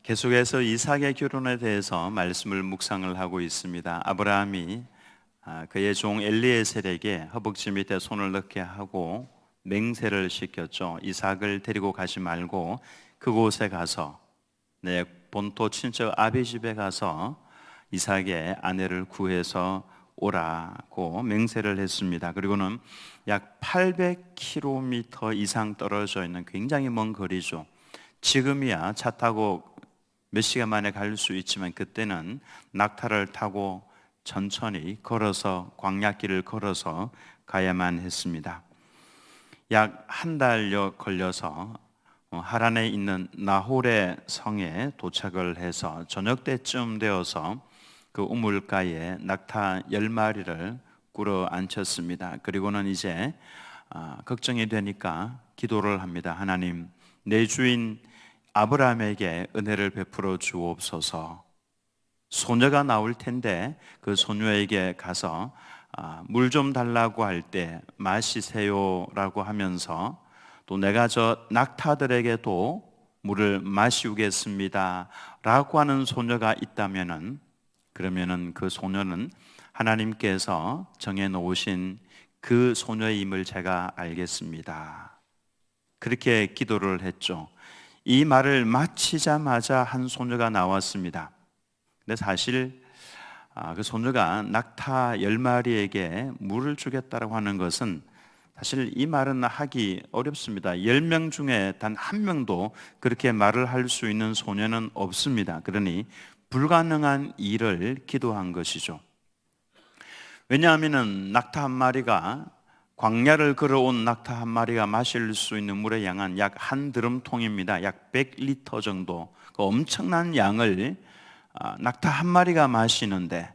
계속해서 이삭의 결혼에 대해서 말씀을 묵상을 하고 있습니다. 아브라함이 그의 종 엘리에셀에게 허벅지 밑에 손을 넣게 하고 맹세를 시켰죠. 이삭을 데리고 가지 말고 그곳에 가서 내 본토 친척 아비 집에 가서 이삭의 아내를 구해서 오라고 맹세를 했습니다. 그리고는 약 800km 이상 떨어져 있는 굉장히 먼 거리죠. 지금이야 차 타고 몇 시간 만에 갈 수 있지만 그때는 낙타를 타고 천천히 걸어서 광야길을 걸어서 가야만 했습니다. 약 한 달여 걸려서 하란에 있는 나홀의 성에 도착을 해서 저녁 때쯤 되어서 그 우물가에 낙타 10마리를 꿇어 앉혔습니다. 그리고는 이제 걱정이 되니까 기도를 합니다. 하나님, 내 주인 아브라함에게 은혜를 베풀어 주옵소서. 소녀가 나올 텐데 그 소녀에게 가서 물 좀 달라고 할 때 마시세요라고 하면서 또 내가 저 낙타들에게도 물을 마시우겠습니다 라고 하는 소녀가 있다면은, 그러면은 그 소녀는 하나님께서 정해 놓으신 그 소녀임을 제가 알겠습니다. 그렇게 기도를 했죠. 이 말을 마치자마자 한 소녀가 나왔습니다. 근데 사실 그 소녀가 낙타 10마리에게 물을 주겠다고 하는 것은 사실 이 말은 하기 어렵습니다. 10명 중에 단 한 명도 그렇게 말을 할 수 있는 소녀는 없습니다. 그러니 불가능한 일을 기도한 것이죠. 왜냐하면 낙타 한 마리가, 광야를 걸어온 낙타 한 마리가 마실 수 있는 물의 양은 약 한 드럼통입니다. 약 100리터 정도. 그 엄청난 양을 낙타 한 마리가 마시는데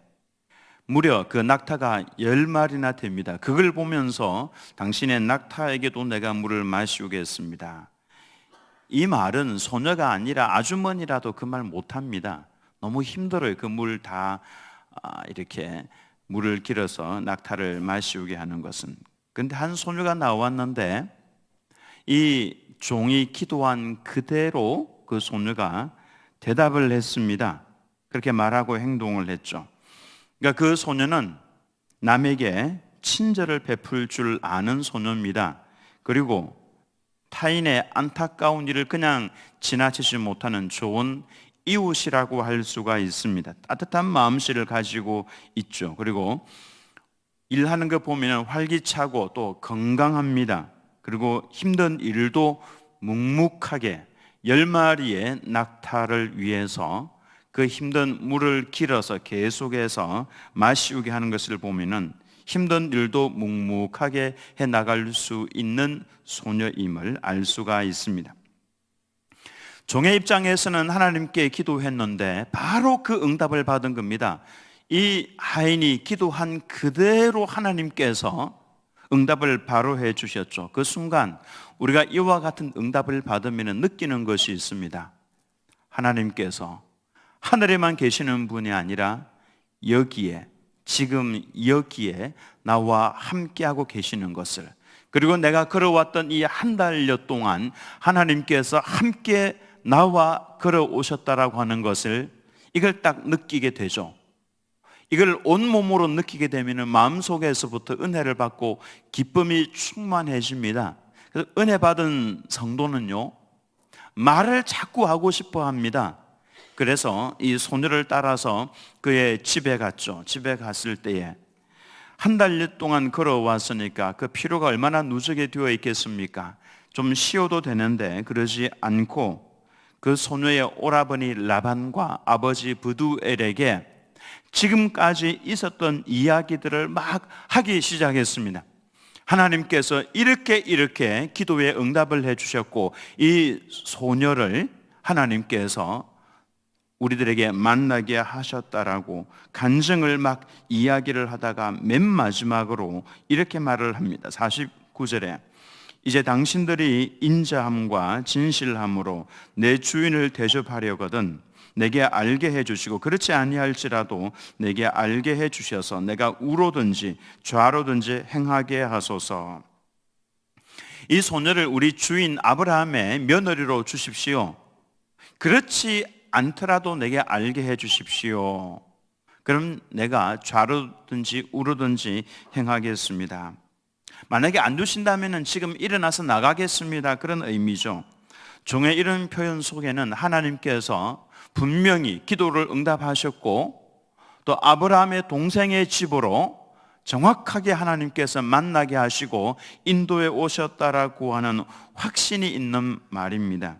무려 그 낙타가 10마리나 됩니다. 그걸 보면서 당신의 낙타에게도 내가 물을 마시우겠습니다. 이 말은 소녀가 아니라 아주머니라도 그 말 못합니다. 너무 힘들어요. 그 물 다 이렇게 물을 길어서 낙타를 마시우게 하는 것은. 근데 한 소녀가 나왔는데 이 종이 기도한 그대로 그 소녀가 대답을 했습니다. 그렇게 말하고 행동을 했죠. 그러니까 그 소녀는 남에게 친절을 베풀 줄 아는 소녀입니다. 그리고 타인의 안타까운 일을 그냥 지나치지 못하는 좋은 이웃이라고 할 수가 있습니다. 따뜻한 마음씨를 가지고 있죠. 그리고 일하는 거 보면 활기차고 또 건강합니다. 그리고 힘든 일도 묵묵하게 10마리의 낙타를 위해서 그 힘든 물을 길어서 계속해서 마시우게 하는 것을 보면은 힘든 일도 묵묵하게 해 나갈 수 있는 소녀임을 알 수가 있습니다. 종의 입장에서는 하나님께 기도했는데 바로 그 응답을 받은 겁니다. 이 하인이 기도한 그대로 하나님께서 응답을 바로 해 주셨죠. 그 순간 우리가 이와 같은 응답을 받으면 느끼는 것이 있습니다. 하나님께서 하늘에만 계시는 분이 아니라 여기에, 지금 여기에 나와 함께하고 계시는 것을, 그리고 내가 걸어왔던 이 한 달여 동안 하나님께서 함께 나와 걸어오셨다라고 하는 것을, 이걸 딱 느끼게 되죠. 이걸 온몸으로 느끼게 되면 마음속에서부터 은혜를 받고 기쁨이 충만해집니다. 그래서 은혜 받은 성도는요, 말을 자꾸 하고 싶어 합니다. 그래서 이 소녀를 따라서 그의 집에 갔죠. 집에 갔을 때에 한 달 동안 걸어왔으니까 그 피로가 얼마나 누적이 되어 있겠습니까? 좀 쉬어도 되는데 그러지 않고 그 소녀의 오라버니 라반과 아버지 브두엘에게 지금까지 있었던 이야기들을 막 하기 시작했습니다. 하나님께서 이렇게 기도에 응답을 해주셨고 이 소녀를 하나님께서 우리들에게 만나게 하셨다라고 간증을 막 이야기를 하다가 맨 마지막으로 이렇게 말을 합니다. 49절에 이제 당신들이 인자함과 진실함으로 내 주인을 대접하려거든 내게 알게 해주시고 그렇지 아니할지라도 내게 알게 해주셔서 내가 우로든지 좌로든지 행하게 하소서. 이 소녀를 우리 주인 아브라함의 며느리로 주십시오. 그렇지 않더라도 내게 알게 해 주십시오. 그럼 내가 좌로든지 우로든지 행하겠습니다. 만약에 안 두신다면 지금 일어나서 나가겠습니다. 그런 의미죠. 종의 이런 표현 속에는 하나님께서 분명히 기도를 응답하셨고 또 아브라함의 동생의 집으로 정확하게 하나님께서 만나게 하시고 인도에 오셨다라고 하는 확신이 있는 말입니다.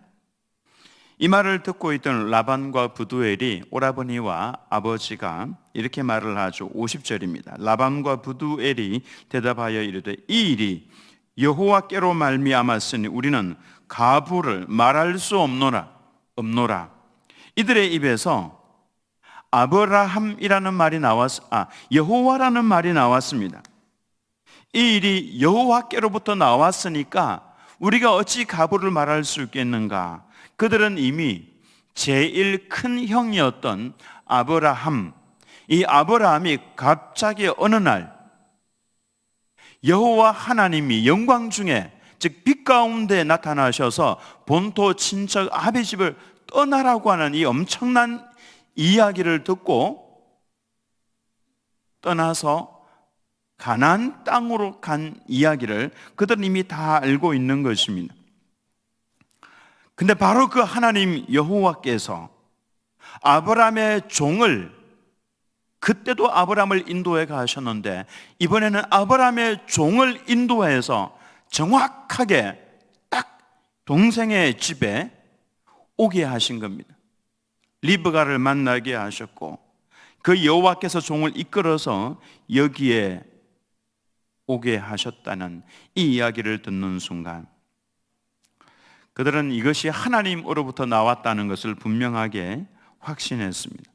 이 말을 듣고 있던 라반과 부두엘이 오라버니와 아버지가 이렇게 말을 하죠. 50절입니다. 라반과 부두엘이 대답하여 이르되 이 일이 여호와께로 말미암았으니 우리는 가부를 말할 수 없노라. 이들의 입에서 아브라함이라는 말이 여호와라는 말이 나왔습니다. 이 일이 여호와께로부터 나왔으니까 우리가 어찌 가부를 말할 수 있겠는가? 그들은 이미 제일 큰 형이었던 아브라함, 이 아브라함이 갑자기 어느 날 여호와 하나님이 영광 중에 즉 빛 가운데 나타나셔서 본토 친척 아비 집을 떠나라고 하는 이 엄청난 이야기를 듣고 떠나서 가나안 땅으로 간 이야기를 그들은 이미 다 알고 있는 것입니다. 근데 바로 그 하나님 여호와께서 아브라함의 종을, 그때도 아브라함을 인도해 가셨는데 이번에는 아브라함의 종을 인도해서 정확하게 딱 동생의 집에 오게 하신 겁니다. 리브가를 만나게 하셨고 그 여호와께서 종을 이끌어서 여기에 오게 하셨다는 이 이야기를 듣는 순간 그들은 이것이 하나님으로부터 나왔다는 것을 분명하게 확신했습니다.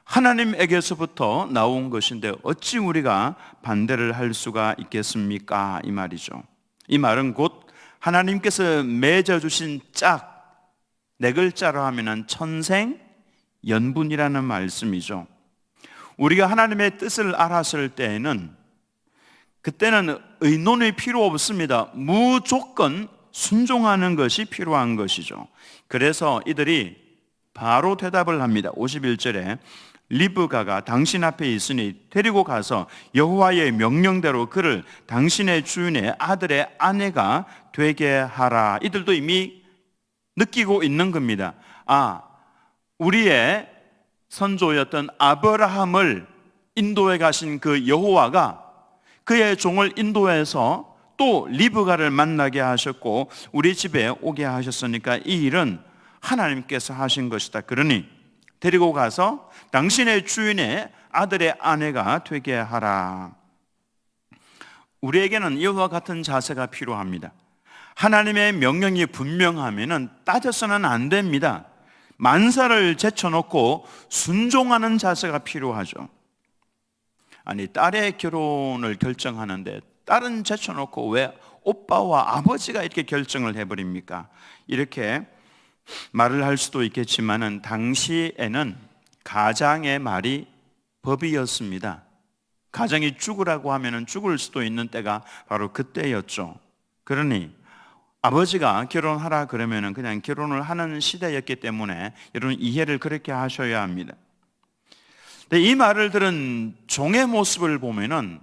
하나님에게서부터 나온 것인데 어찌 우리가 반대를 할 수가 있겠습니까? 이 말이죠. 이 말은 곧 하나님께서 맺어주신 짝, 네 글자로 하면 천생연분이라는 말씀이죠. 우리가 하나님의 뜻을 알았을 때에는 그때는 의논이 필요 없습니다. 무조건 순종하는 것이 필요한 것이죠. 그래서 이들이 바로 대답을 합니다. 51절에 리브가가 당신 앞에 있으니 데리고 가서 여호와의 명령대로 그를 당신의 주인의 아들의 아내가 되게 하라. 이들도 이미 느끼고 있는 겁니다. 우리의 선조였던 아브라함을 인도해 가신 그 여호와가 그의 종을 인도해서 또 리브가를 만나게 하셨고 우리 집에 오게 하셨으니까 이 일은 하나님께서 하신 것이다. 그러니 데리고 가서 당신의 주인의 아들의 아내가 되게 하라. 우리에게는 이와 같은 자세가 필요합니다. 하나님의 명령이 분명하면 따져서는 안 됩니다. 만사를 제쳐놓고 순종하는 자세가 필요하죠. 아니, 딸의 결혼을 결정하는데 딸은 제쳐놓고 왜 오빠와 아버지가 이렇게 결정을 해버립니까? 이렇게 말을 할 수도 있겠지만은 당시에는 가장의 말이 법이었습니다. 가장이 죽으라고 하면은 죽을 수도 있는 때가 바로 그때였죠. 그러니 아버지가 결혼하라 그러면은 그냥 결혼을 하는 시대였기 때문에 여러분 이해를 그렇게 하셔야 합니다. 근데 이 말을 들은 종의 모습을 보면은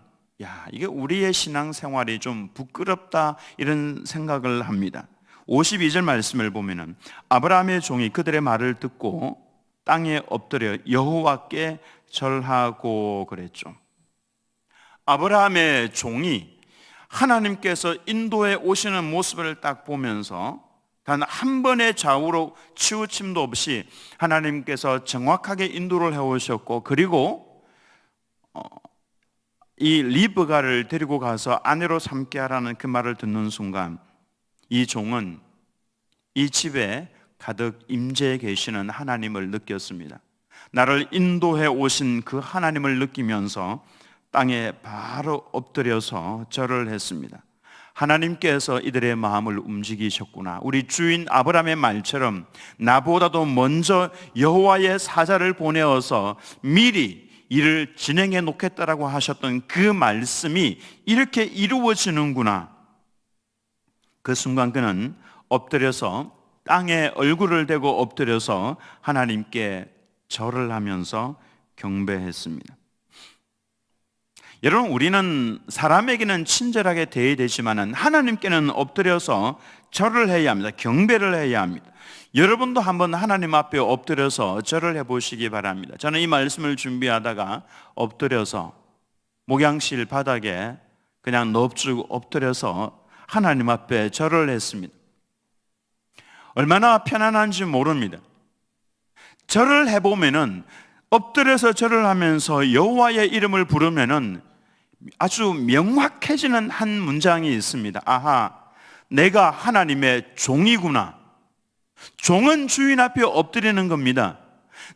이게 우리의 신앙생활이 좀 부끄럽다 이런 생각을 합니다. 52절 말씀을 보면은 아브라함의 종이 그들의 말을 듣고 땅에 엎드려 여호와께 절하고 그랬죠. 아브라함의 종이 하나님께서 인도에 오시는 모습을 딱 보면서 단 한 번의 좌우로 치우침도 없이 하나님께서 정확하게 인도를 해오셨고 그리고 이 리브가를 데리고 가서 아내로 삼게 하라는 그 말을 듣는 순간 이 종은 이 집에 가득 임재해 계시는 하나님을 느꼈습니다. 나를 인도해 오신 그 하나님을 느끼면서 땅에 바로 엎드려서 절을 했습니다. 하나님께서 이들의 마음을 움직이셨구나. 우리 주인 아브라함의 말처럼 나보다도 먼저 여호와의 사자를 보내어서 미리 일을 진행해 놓겠다라고 하셨던 그 말씀이 이렇게 이루어지는구나. 그 순간 그는 엎드려서 땅에 얼굴을 대고 엎드려서 하나님께 절을 하면서 경배했습니다. 여러분, 우리는 사람에게는 친절하게 대해야 되지만 하나님께는 엎드려서 절을 해야 합니다. 경배를 해야 합니다. 여러분도 한번 하나님 앞에 엎드려서 절을 해보시기 바랍니다. 저는 이 말씀을 준비하다가 엎드려서 목양실 바닥에 그냥 넙죽 엎드려서 하나님 앞에 절을 했습니다. 얼마나 편안한지 모릅니다. 절을 해보면은, 엎드려서 절을 하면서 여호와의 이름을 부르면은 아주 명확해지는 한 문장이 있습니다. 아하, 내가 하나님의 종이구나. 종은 주인 앞에 엎드리는 겁니다.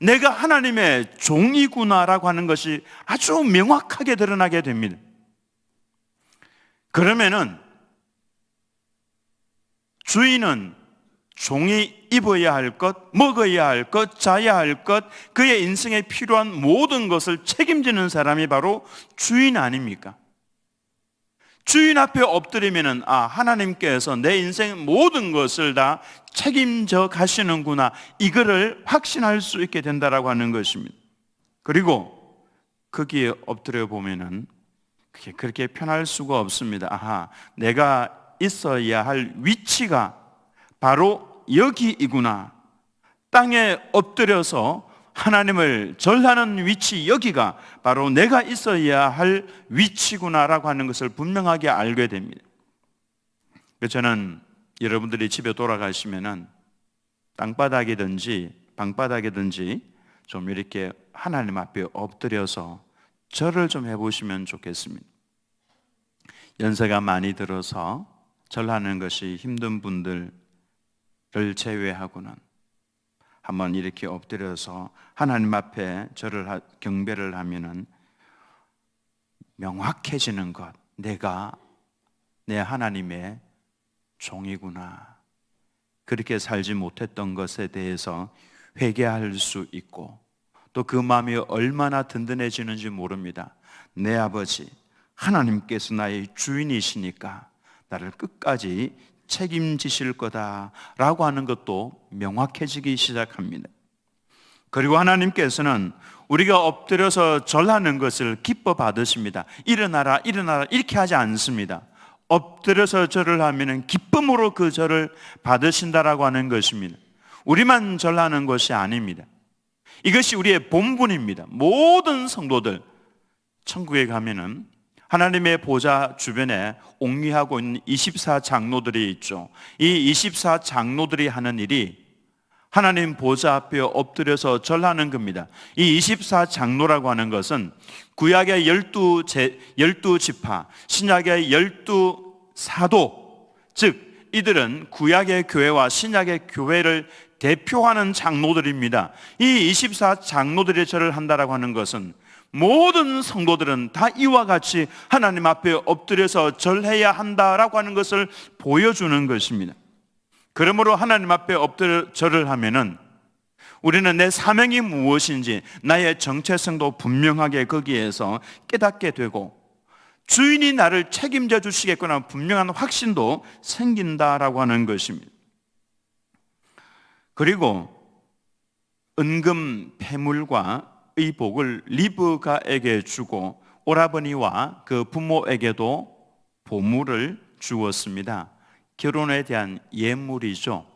내가 하나님의 종이구나라고 하는 것이 아주 명확하게 드러나게 됩니다. 그러면은 주인은 종이 입어야 할 것, 먹어야 할 것, 자야 할 것, 그의 인생에 필요한 모든 것을 책임지는 사람이 바로 주인 아닙니까? 주인 앞에 엎드리면은, 아, 하나님께서 내 인생 모든 것을 다 책임져 가시는구나, 이거를 확신할 수 있게 된다라고 하는 것입니다. 그리고 거기에 엎드려 보면은 그게 그렇게 편할 수가 없습니다. 아하, 내가 있어야 할 위치가 바로 여기이구나. 땅에 엎드려서 하나님을 절하는 위치, 여기가 바로 내가 있어야 할 위치구나라고 하는 것을 분명하게 알게 됩니다. 그래서 저는 여러분들이 집에 돌아가시면은 땅바닥이든지 방바닥이든지 좀 이렇게 하나님 앞에 엎드려서 절을 좀 해보시면 좋겠습니다. 연세가 많이 들어서 절하는 것이 힘든 분들을 제외하고는 한번 이렇게 엎드려서 하나님 앞에 절을 경배를 하면은 명확해지는 것, 내가 내 하나님의 종이구나. 그렇게 살지 못했던 것에 대해서 회개할 수 있고, 또 그 마음이 얼마나 든든해지는지 모릅니다. 내 아버지 하나님께서 나의 주인이시니까 나를 끝까지 책임지실 거다라고 하는 것도 명확해지기 시작합니다. 그리고 하나님께서는 우리가 엎드려서 절하는 것을 기뻐 받으십니다. 일어나라 일어나라 이렇게 하지 않습니다. 엎드려서 절을 하면 기쁨으로 그 절을 받으신다라고 하는 것입니다. 우리만 절하는 것이 아닙니다. 이것이 우리의 본분입니다. 모든 성도들, 천국에 가면은 하나님의 보좌 주변에 옹리하고 있는 24장로들이 있죠. 이 24장로들이 하는 일이 하나님 보좌 앞에 엎드려서 절하는 겁니다. 이 24장로라고 하는 것은 구약의 12지파, 신약의 12사도, 즉 이들은 구약의 교회와 신약의 교회를 대표하는 장로들입니다. 이 24장로들이 절을 한다라고 하는 것은 모든 성도들은 다 이와 같이 하나님 앞에 엎드려서 절해야 한다라고 하는 것을 보여주는 것입니다. 그러므로 하나님 앞에 엎드려 절을 하면은 우리는 내 사명이 무엇인지, 나의 정체성도 분명하게 거기에서 깨닫게 되고, 주인이 나를 책임져 주시겠구나 분명한 확신도 생긴다라고 하는 것입니다. 그리고 은금 패물과 의복을 리브가에게 주고 오라버니와 그 부모에게도 보물을 주었습니다. 결혼에 대한 예물이죠.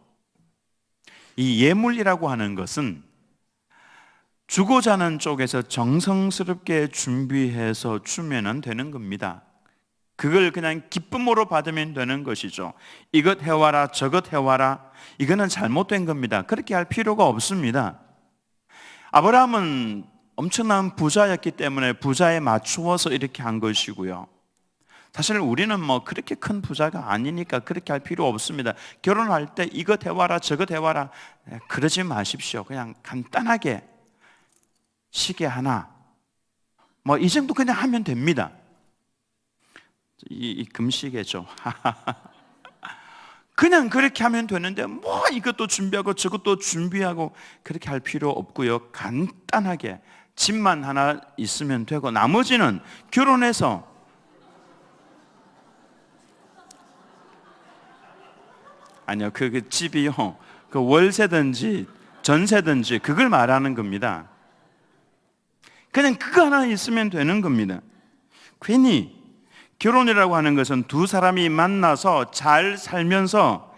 이 예물이라고 하는 것은 주고자 하는 쪽에서 정성스럽게 준비해서 주면 되는 겁니다. 그걸 그냥 기쁨으로 받으면 되는 것이죠. 이것 해와라 저것 해와라, 이거는 잘못된 겁니다. 그렇게 할 필요가 없습니다. 아브라함은 엄청난 부자였기 때문에 부자에 맞추어서 이렇게 한 것이고요. 사실 우리는 그렇게 큰 부자가 아니니까 그렇게 할 필요 없습니다. 결혼할 때 이것 해와라 저것 해와라 그러지 마십시오. 그냥 간단하게 시계 하나 이 정도 그냥 하면 됩니다. 이 금시계죠. 그냥 그렇게 하면 되는데 이것도 준비하고 저것도 준비하고 그렇게 할 필요 없고요. 간단하게 집만 하나 있으면 되고 나머지는 결혼해서 아니요, 그 집이요, 그 월세든지 전세든지 그걸 말하는 겁니다. 그냥 그거 하나 있으면 되는 겁니다. 괜히 결혼이라고 하는 것은 두 사람이 만나서 잘 살면서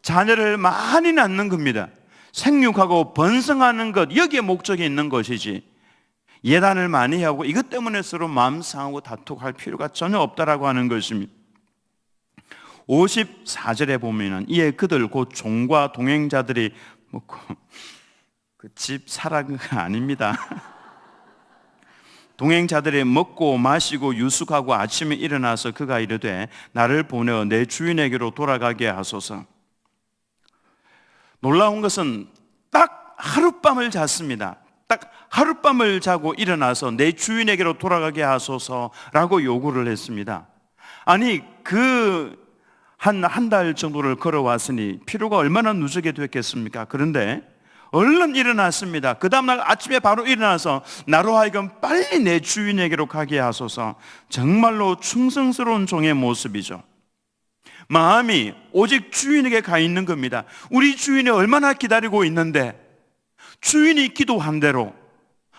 자녀를 많이 낳는 겁니다. 생육하고 번성하는 것, 여기에 목적이 있는 것이지 예단을 많이 하고 이것 때문에 서로 마음 상하고 다투고 할 필요가 전혀 없다라고 하는 것입니다. 54절에 보면은 이에 그들 곧 종과 동행자들이 먹고 그 집 사라가 아닙니다. 동행자들이 먹고 마시고 유숙하고 아침에 일어나서 그가 이르되 나를 보내어 내 주인에게로 돌아가게 하소서. 놀라운 것은 딱 하룻밤을 잤습니다. 딱 하룻밤을 자고 일어나서 내 주인에게로 돌아가게 하소서라고 요구를 했습니다. 아니 한 달 정도를 걸어왔으니 피로가 얼마나 누적이 됐겠습니까? 그런데 얼른 일어났습니다. 그 다음날 아침에 바로 일어나서 나로 하여금 빨리 내 주인에게로 가게 하소서. 정말로 충성스러운 종의 모습이죠. 마음이 오직 주인에게 가 있는 겁니다. 우리 주인이 얼마나 기다리고 있는데 주인이 기도한 대로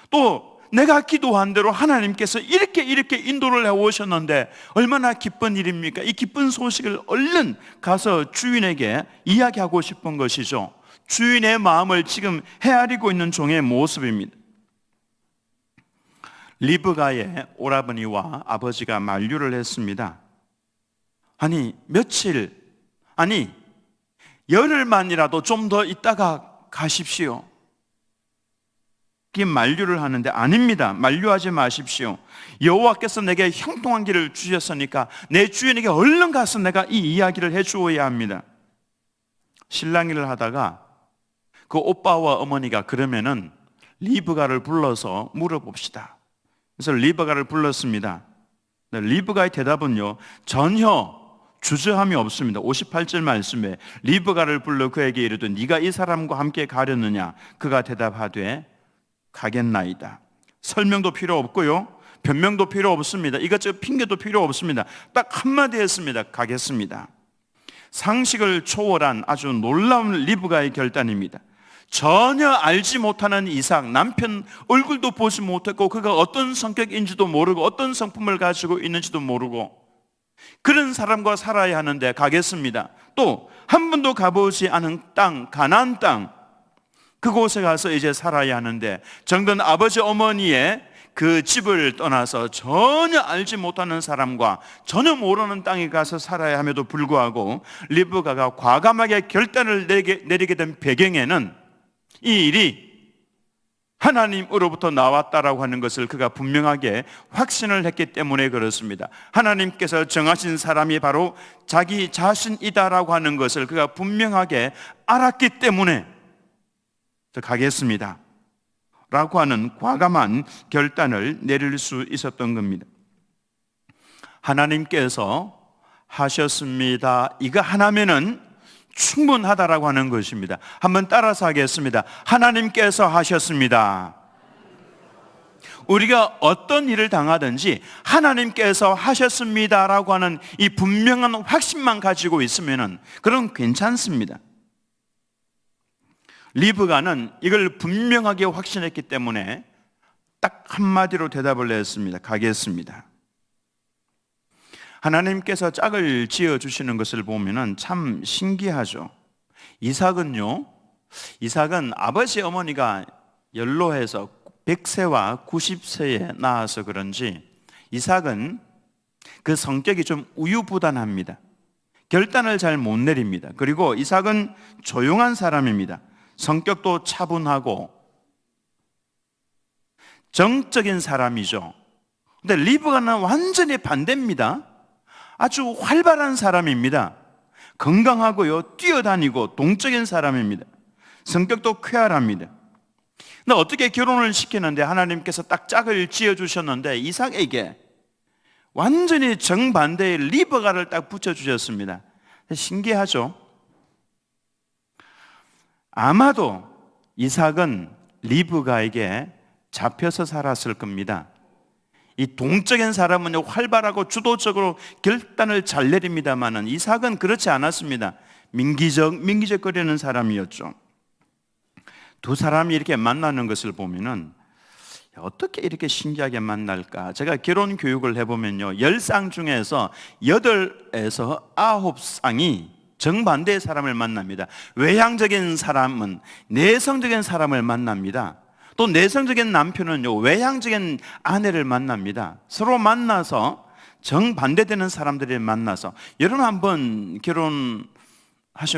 또 내가 기도한 대로 하나님께서 이렇게 인도를 해오셨는데 얼마나 기쁜 일입니까? 이 기쁜 소식을 얼른 가서 주인에게 이야기하고 싶은 것이죠. 주인의 마음을 지금 헤아리고 있는 종의 모습입니다. 리브가의 오라버니와 아버지가 만류를 했습니다. 아니 며칠, 아니 열흘만이라도 좀 더 있다가 가십시오. 만류를 하는데 아닙니다. 만류하지 마십시오. 여호와께서 내게 형통한 길을 주셨으니까 내 주인에게 얼른 가서 내가 이 이야기를 해주어야 합니다. 실랑이를 하다가 그 오빠와 어머니가 그러면은 리브가를 불러서 물어봅시다. 그래서 리브가를 불렀습니다. 리브가의 대답은요 전혀 주저함이 없습니다. 58절 말씀에 리브가를 불러 그에게 이르되 네가 이 사람과 함께 가려느냐? 그가 대답하되 가겠나이다. 설명도 필요 없고요 변명도 필요 없습니다. 이것저것 핑계도 필요 없습니다. 딱 한마디 했습니다. 가겠습니다. 상식을 초월한 아주 놀라운 리브가의 결단입니다. 전혀 알지 못하는 이삭, 남편 얼굴도 보지 못했고 그가 어떤 성격인지도 모르고 어떤 성품을 가지고 있는지도 모르고 그런 사람과 살아야 하는데 가겠습니다. 또 한 번도 가보지 않은 땅, 가나안 땅, 그곳에 가서 이제 살아야 하는데 정든 아버지 어머니의 그 집을 떠나서 전혀 알지 못하는 사람과 전혀 모르는 땅에 가서 살아야 함에도 불구하고 리브가가 과감하게 결단을 내리게 된 배경에는 이 일이 하나님으로부터 나왔다라고 하는 것을 그가 분명하게 확신을 했기 때문에 그렇습니다. 하나님께서 정하신 사람이 바로 자기 자신이다라고 하는 것을 그가 분명하게 알았기 때문에 가겠습니다 라고 하는 과감한 결단을 내릴 수 있었던 겁니다. 하나님께서 하셨습니다 이거 하나면은 충분하다라고 하는 것입니다. 한번 따라서 하겠습니다. 하나님께서 하셨습니다. 우리가 어떤 일을 당하든지 하나님께서 하셨습니다라고 하는 이 분명한 확신만 가지고 있으면 그건 괜찮습니다. 리브가는 이걸 분명하게 확신했기 때문에 딱 한마디로 대답을 했습니다. 가겠습니다. 하나님께서 짝을 지어주시는 것을 보면 참 신기하죠. 이삭은 아버지 어머니가 연로해서 100세와 90세에 낳아서 그런지 이삭은 그 성격이 좀 우유부단합니다. 결단을 잘 못 내립니다. 그리고 이삭은 조용한 사람입니다. 성격도 차분하고 정적인 사람이죠. 근데 리브가는 완전히 반대입니다. 아주 활발한 사람입니다. 건강하고요, 뛰어다니고 동적인 사람입니다. 성격도 쾌활합니다. 근데 어떻게 결혼을 시키는데 하나님께서 딱 짝을 지어주셨는데 이삭에게 완전히 정반대의 리브가를 딱 붙여주셨습니다. 신기하죠? 아마도 이삭은 리브가에게 잡혀서 살았을 겁니다. 이 동적인 사람은 활발하고 주도적으로 결단을 잘 내립니다만은 이삭은 그렇지 않았습니다. 민기적거리는 사람이었죠. 두 사람이 이렇게 만나는 것을 보면은 어떻게 이렇게 신기하게 만날까? 제가 결혼 교육을 해보면요, 10쌍 중에서 8에서 9쌍이 정반대의 사람을 만납니다. 외향적인 사람은 내성적인 사람을 만납니다. 또 내성적인 남편은요, 외향적인 아내를 만납니다. 서로 만나서 정반대되는 사람들이 만나서, 여러분 한번 결혼하신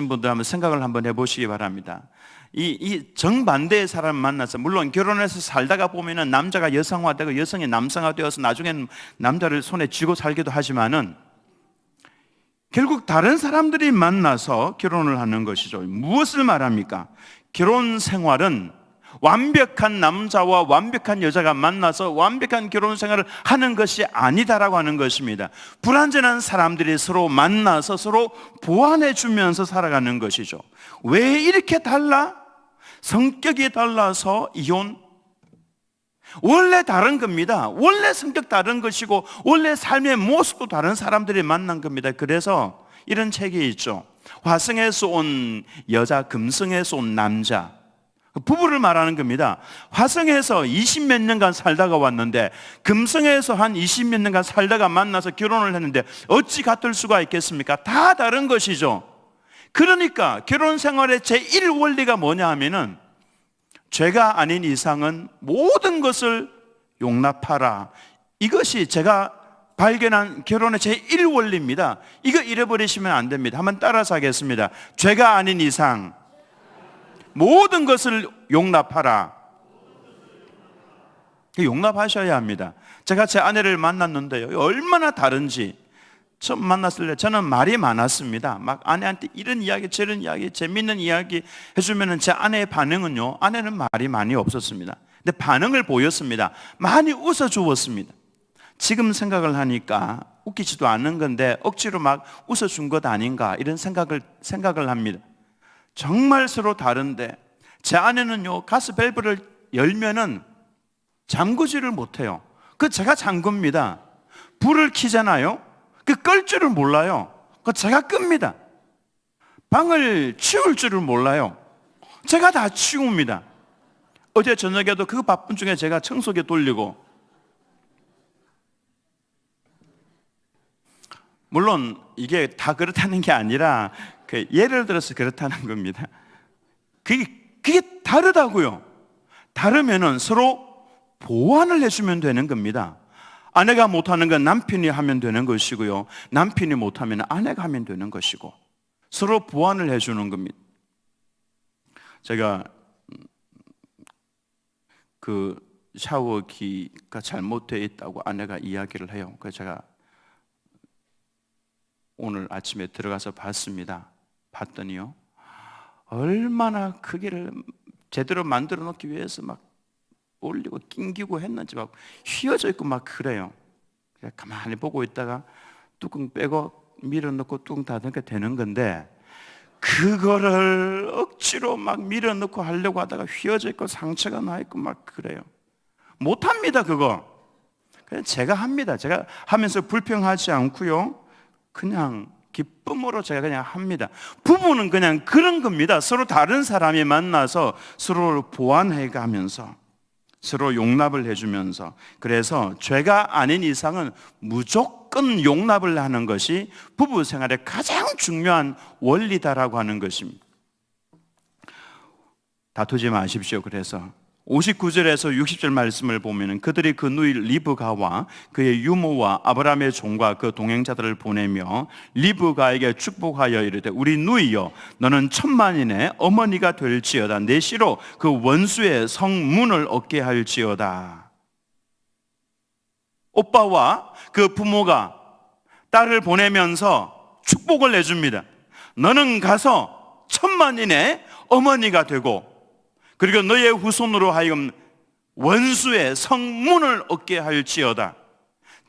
분들 한번 생각을 한번 해보시기 바랍니다. 이 정반대의 사람을 만나서, 물론 결혼해서 살다가 보면은 남자가 여성화되고 여성이 남성화되어서 나중에는 남자를 손에 쥐고 살기도 하지만은 결국 다른 사람들이 만나서 결혼을 하는 것이죠. 무엇을 말합니까? 결혼 생활은 완벽한 남자와 완벽한 여자가 만나서 완벽한 결혼 생활을 하는 것이 아니다라고 하는 것입니다. 불완전한 사람들이 서로 만나서 서로 보완해 주면서 살아가는 것이죠. 왜 이렇게 달라? 성격이 달라서 이혼? 원래 다른 겁니다. 원래 성격 다른 것이고 원래 삶의 모습도 다른 사람들이 만난 겁니다. 그래서 이런 책이 있죠. 화성에서 온 여자, 금성에서 온 남자, 부부를 말하는 겁니다. 화성에서 20몇 년간 살다가 왔는데 금성에서 한 20몇 년간 살다가 만나서 결혼을 했는데 어찌 같을 수가 있겠습니까? 다 다른 것이죠. 그러니까 결혼 생활의 제1원리가 뭐냐 하면은, 죄가 아닌 이상은 모든 것을 용납하라. 이것이 제가 발견한 결혼의 제1원리입니다. 이거 잃어버리시면 안 됩니다. 한번 따라서 하겠습니다. 죄가 아닌 이상 모든 것을 용납하라. 용납하셔야 합니다. 제가 제 아내를 만났는데요, 얼마나 다른지. 처음 만났을 때 저는 말이 많았습니다. 막 아내한테 이런 이야기 저런 이야기 재밌는 이야기 해주면 제 아내의 반응은요, 아내는 말이 많이 없었습니다. 근데 반응을 보였습니다. 많이 웃어주었습니다. 지금 생각을 하니까 웃기지도 않은 건데 억지로 막 웃어준 것 아닌가, 이런 생각을 합니다. 정말 서로 다른데, 제 아내는요, 가스 밸브를 열면은 잠그지를 못해요. 그 제가 잠굽니다. 불을 켜잖아요. 그 끌 줄을 몰라요. 그 제가 끕니다. 방을 치울 줄을 몰라요. 제가 다 치웁니다. 어제 저녁에도 그 바쁜 중에 제가 청소기 돌리고, 물론 이게 다 그렇다는 게 아니라 예를 들어서 그렇다는 겁니다. 그게 다르다고요. 다르면은 서로 보완을 해주면 되는 겁니다. 아내가 못하는 건 남편이 하면 되는 것이고요, 남편이 못하면 아내가 하면 되는 것이고, 서로 보완을 해주는 겁니다. 제가 그 샤워기가 잘못되어 있다고 아내가 이야기를 해요. 그래서 제가 오늘 아침에 들어가서 봤습니다. 봤더니요, 얼마나 크기를 제대로 만들어 놓기 위해서 막 올리고 낑기고 했는지 막 휘어져 있고 막 그래요. 그냥 가만히 보고 있다가 뚜껑 빼고 밀어 넣고 뚜껑 닫으니까 되는 건데, 그거를 억지로 막 밀어 넣고 하려고 하다가 휘어져 있고 상처가 나 있고 막 그래요. 못합니다. 그거 그냥 제가 합니다. 제가 하면서 불평하지 않고요, 그냥 기쁨으로 제가 그냥 합니다. 부부는 그냥 그런 겁니다. 서로 다른 사람이 만나서 서로를 보완해 가면서 서로 용납을 해주면서, 그래서 죄가 아닌 이상은 무조건 용납을 하는 것이 부부 생활의 가장 중요한 원리다라고 하는 것입니다. 다투지 마십시오. 그래서 59절에서 60절 말씀을 보면, 그들이 그 누이 리브가와 그의 유모와 아브라함의 종과 그 동행자들을 보내며 리브가에게 축복하여 이르되, 우리 누이여, 너는 천만인의 어머니가 될지어다. 내 시로 그 원수의 성문을 얻게 할지어다. 오빠와 그 부모가 딸을 보내면서 축복을 내줍니다. 너는 가서 천만인의 어머니가 되고, 그리고 너의 후손으로 하여금 원수의 성문을 얻게 할지어다.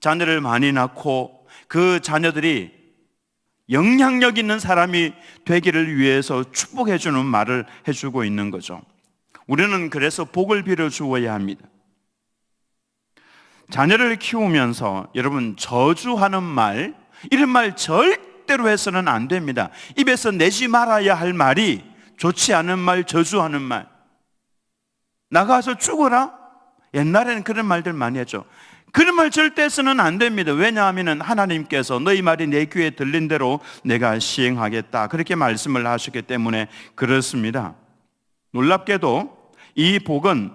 자녀를 많이 낳고 그 자녀들이 영향력 있는 사람이 되기를 위해서 축복해 주는 말을 해주고 있는 거죠. 우리는 그래서 복을 빌어 주어야 합니다. 자녀를 키우면서 여러분, 저주하는 말, 이런 말 절대 절대로 해서는 안 됩니다. 입에서 내지 말아야 할 말이 좋지 않은 말, 저주하는 말, 나가서 죽어라? 옛날에는 그런 말들 많이 했죠. 그런 말 절대 해서는 안 됩니다. 왜냐하면 하나님께서 너희 말이 내 귀에 들린 대로 내가 시행하겠다, 그렇게 말씀을 하셨기 때문에 그렇습니다. 놀랍게도 이 복은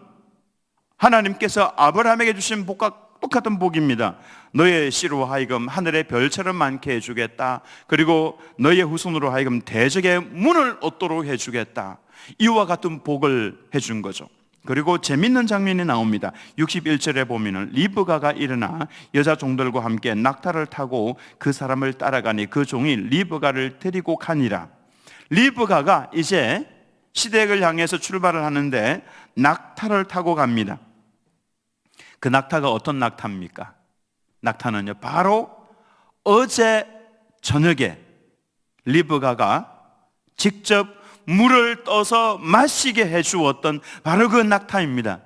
하나님께서 아브라함에게 주신 복과 똑같은 복입니다. 너의 씨로 하여금 하늘의 별처럼 많게 해주겠다. 그리고 너의 후손으로 하여금 대적의 문을 얻도록 해주겠다. 이와 같은 복을 해준 거죠. 그리고 재밌는 장면이 나옵니다. 61절에 보면은 리브가가 일어나 여자 종들과 함께 낙타를 타고 그 사람을 따라가니 그 종이 리브가를 데리고 가니라. 리브가가 이제 시댁을 향해서 출발을 하는데 낙타를 타고 갑니다. 그 낙타가 어떤 낙타입니까? 낙타는요, 바로 어제 저녁에 리브가가 직접 물을 떠서 마시게 해주었던 바로 그 낙타입니다.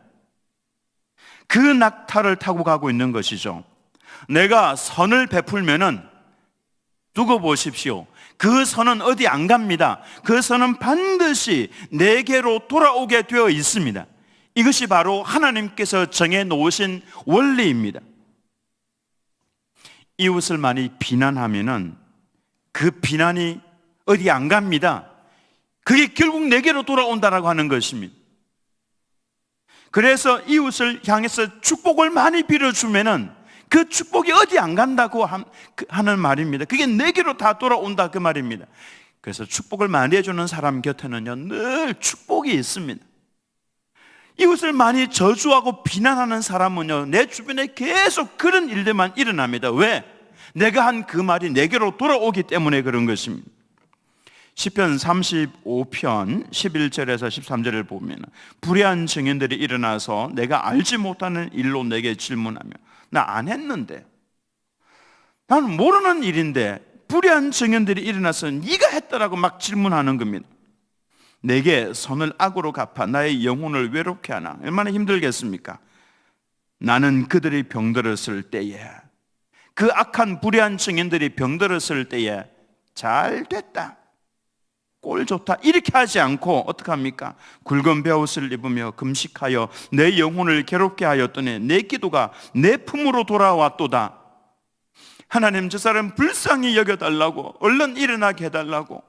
그 낙타를 타고 가고 있는 것이죠. 내가 선을 베풀면은 두고 보십시오. 그 선은 어디 안 갑니다. 그 선은 반드시 내게로 돌아오게 되어 있습니다. 이것이 바로 하나님께서 정해 놓으신 원리입니다. 이웃을 많이 비난하면은 그 비난이 어디 안 갑니다. 그게 결국 내게로 돌아온다라고 하는 것입니다. 그래서 이웃을 향해서 축복을 많이 빌어주면은 그 축복이 어디 안 간다고 하는 말입니다. 그게 내게로 다 돌아온다, 그 말입니다. 그래서 축복을 많이 해주는 사람 곁에는요, 늘 축복이 있습니다. 이웃을 많이 저주하고 비난하는 사람은요, 내 주변에 계속 그런 일들만 일어납니다. 왜? 내가 한 그 말이 내게로 돌아오기 때문에 그런 것입니다. 시편 35편 11절에서 13절을 보면 불의한 증인들이 일어나서 내가 알지 못하는 일로 내게 질문하며, 나 안 했는데, 나는 모르는 일인데 불의한 증인들이 일어나서 네가 했다라고 막 질문하는 겁니다. 내게 선을 악으로 갚아 나의 영혼을 외롭게 하나. 얼마나 힘들겠습니까? 나는 그들이 병들었을 때에, 그 악한 불의한 증인들이 병들었을 때에 잘 됐다, 꼴 좋다, 이렇게 하지 않고 어떻게 합니까? 굵은 베옷을 입으며 금식하여 내 영혼을 괴롭게 하였더니 내 기도가 내 품으로 돌아왔도다. 하나님, 저 사람 불쌍히 여겨달라고, 얼른 일어나게 해달라고,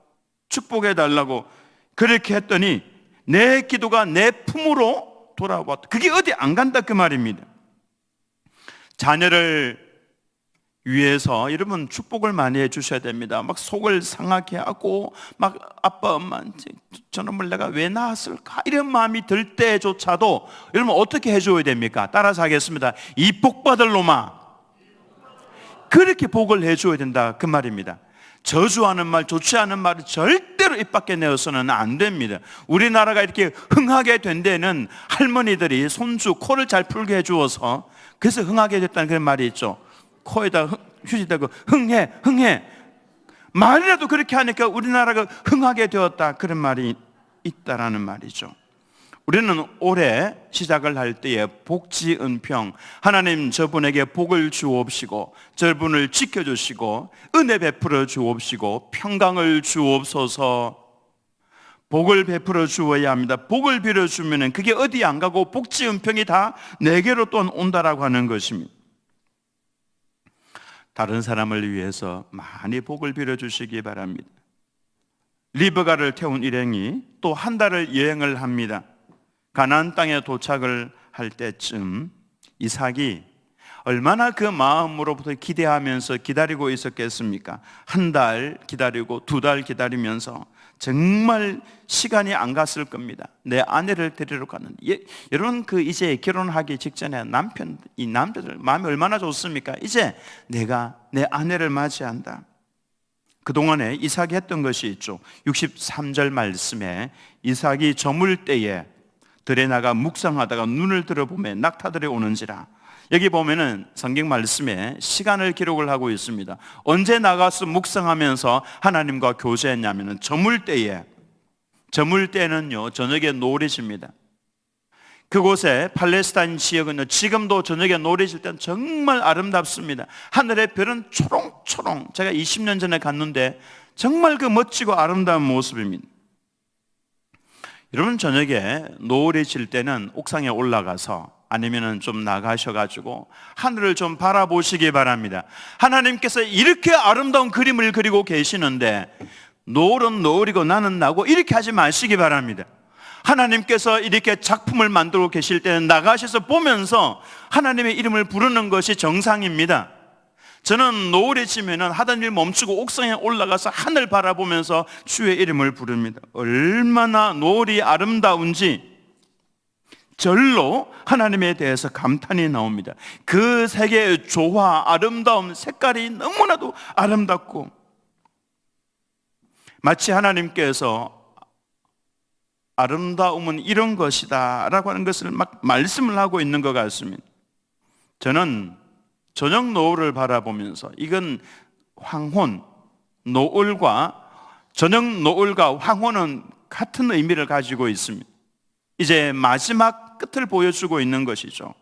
축복해달라고 그렇게 했더니 내 기도가 내 품으로 돌아왔다. 그게 어디 안 간다, 그 말입니다. 자녀를 위해서 여러분 축복을 많이 해주셔야 됩니다. 막 속을 상하게 하고 막 아빠 엄마 저놈을 내가 왜 낳았을까 이런 마음이 들 때조차도 여러분 어떻게 해줘야 됩니까? 따라서 하겠습니다. 이 복 받을 놈아, 그렇게 복을 해줘야 된다, 그 말입니다. 저주하는 말, 좋지 않은 말을 절대로 입 밖에 내어서는 안 됩니다. 우리나라가 이렇게 흥하게 된 데는 할머니들이 손주 코를 잘 풀게 해주어서 그래서 흥하게 됐다는 그런 말이 있죠. 코에다 휴지 대고 흥해 흥해, 말이라도 그렇게 하니까 우리나라가 흥하게 되었다, 그런 말이 있다라는 말이죠. 우리는 올해 시작을 할 때에 복지은평, 하나님 저분에게 복을 주옵시고 저분을 지켜주시고 은혜 베풀어 주옵시고 평강을 주옵소서, 복을 베풀어 주어야 합니다. 복을 빌어주면 그게 어디 안 가고 복지은평이 다 내게로 또 온다라고 하는 것입니다. 다른 사람을 위해서 많이 복을 빌어주시기 바랍니다. 리브가를 태운 일행이 또 한 달을 여행을 합니다. 가나안 땅에 도착을 할 때쯤 이삭이 얼마나 그 마음으로부터 기대하면서 기다리고 있었겠습니까? 한 달 기다리고 두 달 기다리면서 정말 시간이 안 갔을 겁니다. 내 아내를 데리러 가는데, 여러분 그 이제 결혼하기 직전에 이 남자들 마음이 얼마나 좋습니까? 이제 내가 내 아내를 맞이한다. 그동안에 이삭이 했던 것이 있죠. 63절 말씀에 이삭이 저물 때에 들에 나가 묵상하다가 눈을 들어보면 낙타들이 오는지라. 여기 보면은 성경 말씀에 시간을 기록을 하고 있습니다. 언제 나가서 묵상하면서 하나님과 교제했냐면은 저물 때에, 저물 때는요 저녁에 노을이 집니다. 그곳에 팔레스타인 지역은 지금도 저녁에 노래 질 때는 정말 아름답습니다. 하늘의 별은 초롱초롱. 제가 20년 전에 갔는데 정말 그 멋지고 아름다운 모습입니다. 여러분, 저녁에 노을이 질 때는 옥상에 올라가서 아니면은 좀 나가셔가지고 하늘을 좀 바라보시기 바랍니다. 하나님께서 이렇게 아름다운 그림을 그리고 계시는데 노을은 노을이고 나는 나고 이렇게 하지 마시기 바랍니다. 하나님께서 이렇게 작품을 만들고 계실 때는 나가셔서 보면서 하나님의 이름을 부르는 것이 정상입니다. 저는 노을이 지면은 하던 일 멈추고 옥상에 올라가서 하늘 바라보면서 주의 이름을 부릅니다. 얼마나 노을이 아름다운지 절로 하나님에 대해서 감탄이 나옵니다. 그 세계의 조화, 아름다움, 색깔이 너무나도 아름답고 마치 하나님께서 아름다움은 이런 것이다 라고 하는 것을 막 말씀을 하고 있는 것 같습니다. 저는 저녁 노을을 바라보면서 이건 황혼, 노을과 저녁 노을과 황혼은 같은 의미를 가지고 있습니다. 이제 마지막 끝을 보여주고 있는 것이죠.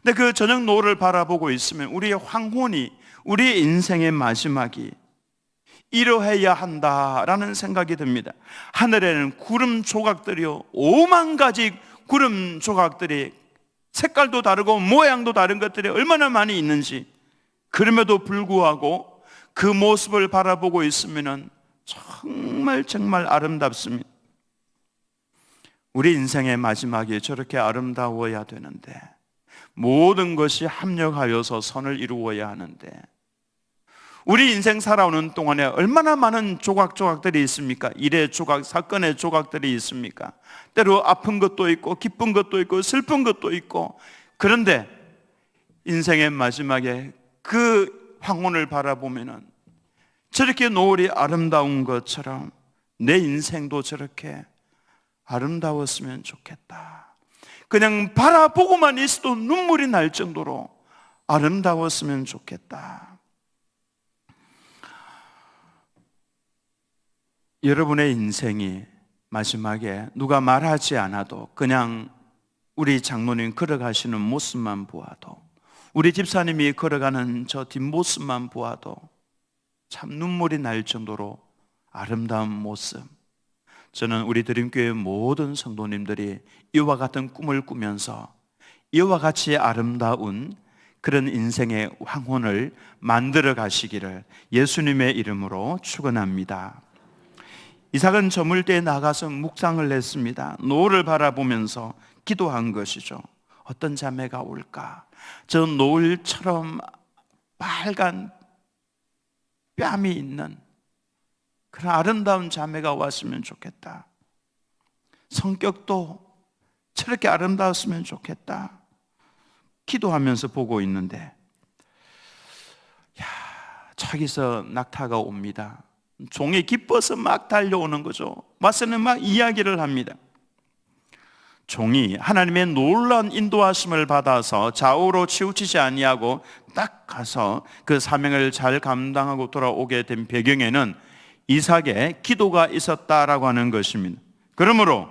근데 그 저녁 노을을 바라보고 있으면 우리의 황혼이, 우리의 인생의 마지막이 이러해야 한다라는 생각이 듭니다. 하늘에는 구름 조각들이요, 5만 가지 구름 조각들이 색깔도 다르고 모양도 다른 것들이 얼마나 많이 있는지, 그럼에도 불구하고 그 모습을 바라보고 있으면 정말 아름답습니다. 우리 인생의 마지막이 저렇게 아름다워야 되는데, 모든 것이 합력하여서 선을 이루어야 하는데, 우리 인생 살아오는 동안에 얼마나 많은 조각들이 있습니까? 일의 조각, 사건의 조각들이 있습니까? 때로 아픈 것도 있고 기쁜 것도 있고 슬픈 것도 있고, 그런데 인생의 마지막에 그 황혼을 바라보면은 저렇게 노을이 아름다운 것처럼 내 인생도 저렇게 아름다웠으면 좋겠다. 그냥 바라보고만 있어도 눈물이 날 정도로 아름다웠으면 좋겠다. 여러분의 인생이 마지막에 누가 말하지 않아도 그냥 우리 장로님 걸어가시는 모습만 보아도, 우리 집사님이 걸어가는 저 뒷모습만 보아도 참 눈물이 날 정도로 아름다운 모습. 저는 우리 드림교회 모든 성도님들이 이와 같은 꿈을 꾸면서 이와 같이 아름다운 그런 인생의 황혼을 만들어 가시기를 예수님의 이름으로 축원합니다. 이삭은 저물 때에 나가서 묵상을 했습니다. 노을을 바라보면서 기도한 것이죠. 어떤 자매가 올까? 저 노을처럼 빨간 뺨이 있는 그런 아름다운 자매가 왔으면 좋겠다. 성격도 저렇게 아름다웠으면 좋겠다. 기도하면서 보고 있는데, 저기서 낙타가 옵니다. 종이 기뻐서 막 달려오는 거죠. 와서는 막 이야기를 합니다. 종이 하나님의 놀라운 인도하심을 받아서 좌우로 치우치지 아니하고 딱 가서 그 사명을 잘 감당하고 돌아오게 된 배경에는 이삭의 기도가 있었다라고 하는 것입니다. 그러므로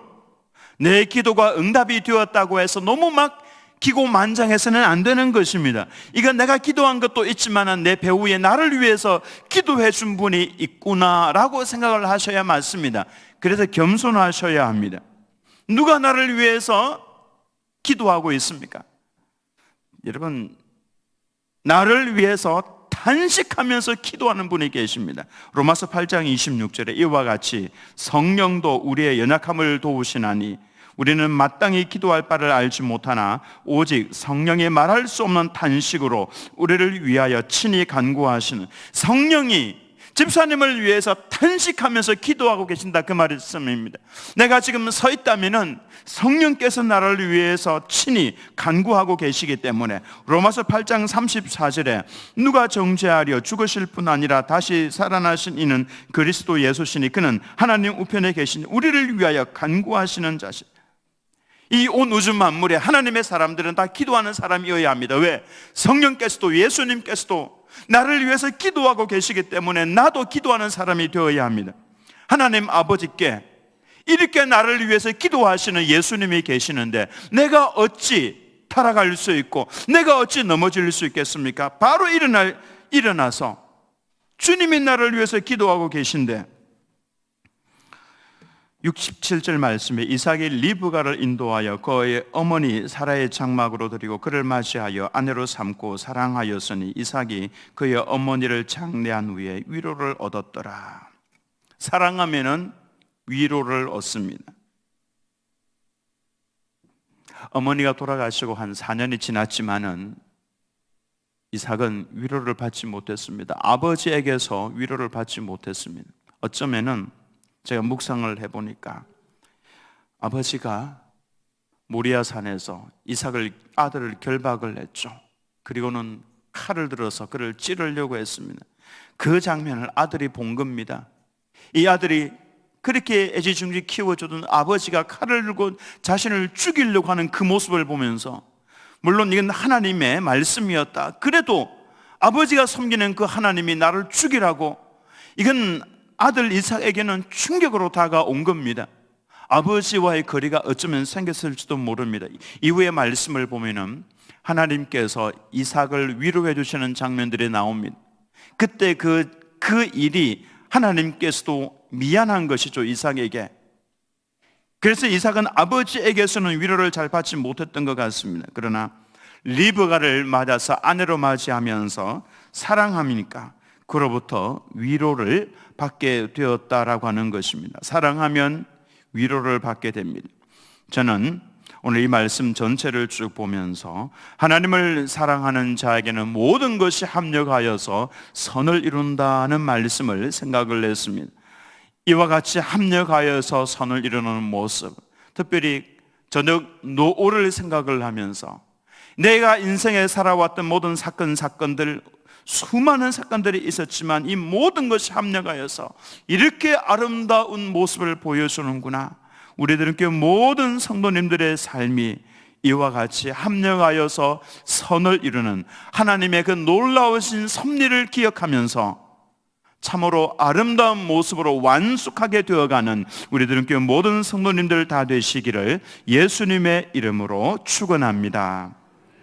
내 기도가 응답이 되었다고 해서 너무 막 기고만장해서는 안 되는 것입니다. 이건 내가 기도한 것도 있지만 내 배후에 나를 위해서 기도해 준 분이 있구나라고 생각을 하셔야 맞습니다. 그래서 겸손하셔야 합니다. 누가 나를 위해서 기도하고 있습니까? 여러분, 나를 위해서 탄식하면서 기도하는 분이 계십니다. 로마서 8장 26절에 이와 같이 성령도 우리의 연약함을 도우시나니 우리는 마땅히 기도할 바를 알지 못하나 오직 성령이 말할 수 없는 탄식으로 우리를 위하여 친히 간구하시는, 성령이 집사님을 위해서 탄식하면서 기도하고 계신다, 그 말씀입니다. 내가 지금 서 있다면은 성령께서 나를 위해서 친히 간구하고 계시기 때문에 로마서 8장 34절에 누가 정죄하려 죽으실 뿐 아니라 다시 살아나신 이는 그리스도 예수시니 그는 하나님 우편에 계신 우리를 위하여 간구하시는 자시. 이 온 우주 만물에 하나님의 사람들은 다 기도하는 사람이어야 합니다. 왜? 성령께서도 예수님께서도 나를 위해서 기도하고 계시기 때문에 나도 기도하는 사람이 되어야 합니다. 하나님 아버지께 이렇게 나를 위해서 기도하시는 예수님이 계시는데 내가 어찌 타락할 수 있고 내가 어찌 넘어질 수 있겠습니까? 바로 일어나서 주님이 나를 위해서 기도하고 계신데 67절 말씀에 이삭이 리브가를 인도하여 그의 어머니 사라의 장막으로 들이고 그를 맞이하여 아내로 삼고 사랑하였으니 이삭이 그의 어머니를 장례한 후에 위로를 얻었더라. 사랑하면은 위로를 얻습니다. 어머니가 돌아가시고 한 4년이 지났지만은 이삭은 위로를 받지 못했습니다. 아버지에게서 위로를 받지 못했습니다. 어쩌면은 제가 묵상을 해보니까 아버지가 모리아 산에서 이삭을 아들을 결박을 했죠. 그리고는 칼을 들어서 그를 찌르려고 했습니다. 그 장면을 아들이 본 겁니다. 이 아들이 그렇게 애지중지 키워주던 아버지가 칼을 들고 자신을 죽이려고 하는 그 모습을 보면서 물론 이건 하나님의 말씀이었다. 그래도 아버지가 섬기는 그 하나님이 나를 죽이라고, 이건 아들 이삭에게는 충격으로 다가온 겁니다. 아버지와의 거리가 어쩌면 생겼을지도 모릅니다. 이후의 말씀을 보면은 하나님께서 이삭을 위로해 주시는 장면들이 나옵니다. 그때 그 일이 하나님께서도 미안한 것이죠, 이삭에게. 그래서 이삭은 아버지에게서는 위로를 잘 받지 못했던 것 같습니다. 그러나 리브가를 맞아서 아내로 맞이하면서 사랑하니까 그로부터 위로를 받게 되었다라고 하는 것입니다. 사랑하면 위로를 받게 됩니다. 저는 오늘 이 말씀 전체를 쭉 보면서 하나님을 사랑하는 자에게는 모든 것이 합력하여서 선을 이룬다는 말씀을 생각을 했습니다. 이와 같이 합력하여서 선을 이루는 모습, 특별히 저녁 노후를 생각을 하면서 내가 인생에 살아왔던 모든 사건들, 수많은 사건들이 있었지만 이 모든 것이 합력하여서 이렇게 아름다운 모습을 보여주는구나. 우리들은 그 모든 성도님들의 삶이 이와 같이 합력하여서 선을 이루는 하나님의 그 놀라우신 섭리를 기억하면서 참으로 아름다운 모습으로 완숙하게 되어가는 우리들은 그 모든 성도님들 다 되시기를 예수님의 이름으로 축원합니다.